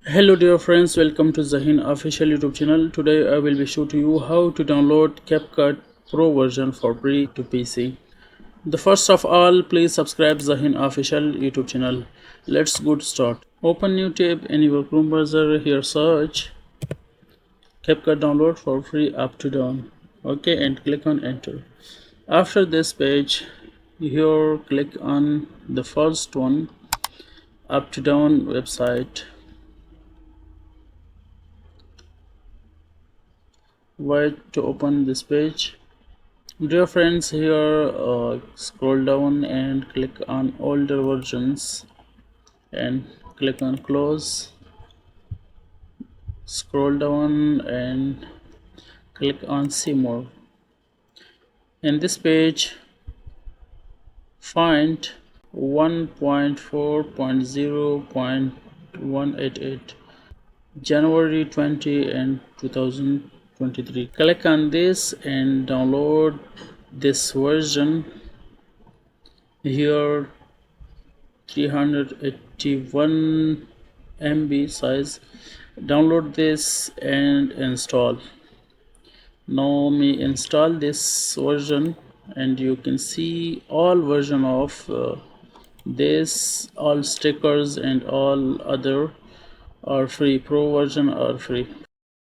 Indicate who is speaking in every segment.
Speaker 1: Hello dear friends, welcome to Zaheen official YouTube channel. Today I will be showing you how to download Capcut Pro version for free to PC. The first of all, please subscribe Zaheen official YouTube channel. Let's get start. Open new tab in your Chrome browser. Here search Capcut download for free up to down. Okay, and click on enter. After this page, here click on the first one, up to down website. Wait to open this page. Dear friends, here scroll down and click on older versions and click on close. Scroll down and click on see more. In this page, find 1.4.0.188 January 20 and 2023. Click on this and download this version. Here 381 MB size. Download this and install. Now me install this version and you can see all version of this, all stickers and all other are free. Pro version are free.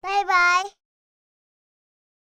Speaker 2: Bye bye.